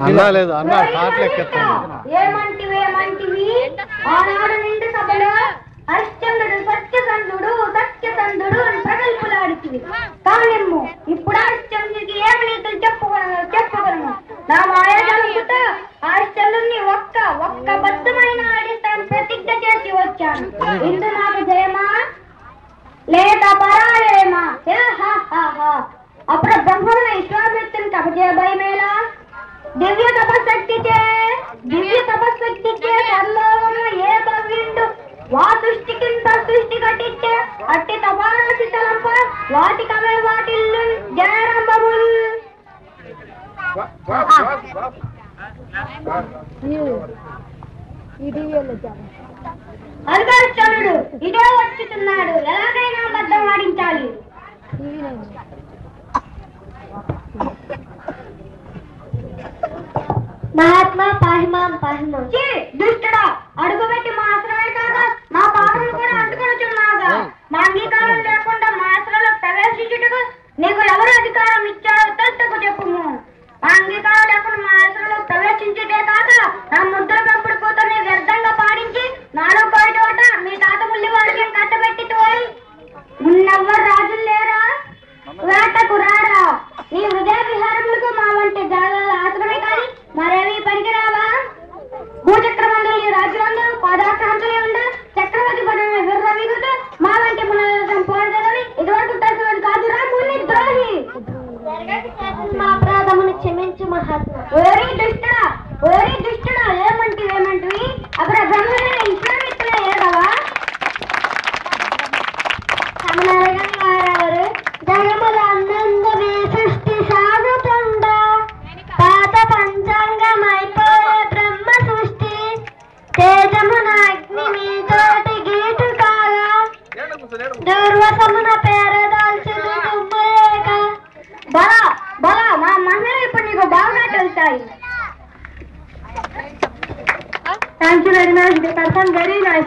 అన్నా లేదు అన్నా కాట్లెక్కెత్తాను. ఏమంటివి ఆనాడు నిండు సభలో హరిశ్చంద్రుడు సత్యసంధుడు అని ప్రగల్పులాడుతుంది. కానిమ్ము ఇప్పుడు హరిశ్చంద్రుడికి ఏమి నీతులు చెప్పగలను. నా మాయాజాలతో హరిశ్చంద్రుడిని ఒక్క బద్దమైన ఆడిస్తాను ప్రతిజ్ఞ చేసి వచ్చాను. ఇందు నాకు జయమా లేక పరాజయమా? అప్పుడు బ్రహ్మను విశ్వామిత్రునికి అపజయ భయమేలా? దివ్య తపశక్తిచే సర్లోకమున ఏ భవ్యుండు వా సృష్టికింత సృష్టి కట్టించే అట్టి తపారాశి తలంప వాటికవే వాటిల్లు జయరంభములు. అర్గశ్చరుడు ఇదే వచ్చుతున్నాడు. ఎలాగైనా అబద్ధం ఆడించాలి. మహాత్మా పాహిమాం దుష్టుడా, అడుగుపెట్టి మా ఆశ్రమే కాక మా పాపను కూడా అడ్డుకొనుచున్నాగా. మా అంగీకారం లేకుండా మా ఆశ్రలో ప్రవేశించుటకు నీకు ఎవరు అధికారం ఇచ్చారో తల్తకు చెప్పుము. మా అంగీకారం లేకుండా మా ఆశ్రలో ప్రవేశించుటే కాక నా ముద్ర పెంపుడు కూతుర్ని వ్యర్థంగా పాడించి నాలో కోయటోట మీ తాత ముల్లి వారికి కట్టబెట్టి తోయి ఉన్నెవ్వరు రాజులు లేరా? వేటకు రారా? నీ హృదయ విహారములకు మా వంటి జాగాల ఆశ్రమే కానీ మరేమీ పనికిరావా? భూచక్రమంలో ఈ రాజ్యంలో పాదాక్రాంతులే ఉండ చక్రవర్తి పడిన విర్ర విగుతూ మా వంటి పునరుద్ధం పోడదని ఇదివరకు తెలిసినది కాదురా ముని ద్రోహి. మా అపరాధమును క్షమించు మహాత్మా. ఓరి దుష్టుడా ఏమంటివి? అప్పుడు బ్రహ్మనే విశ్వామిత్రులే ఏడవా? సమనారగాని వారెవరు? జగముల అన్నందునే సృష్టి సాగుతుండ పాత పంచాంగమైపోయే బ్రహ్మ సృష్టి తేజమున అగ్ని మీతోటి గీటు కాగా దుర్వసమున పేరదాల్చిన దుమ్మలేక బల మా మహిళలు ఇప్పుడు నీకు బాగా తెలుస్తాయి. Thank you very much. The person very nice.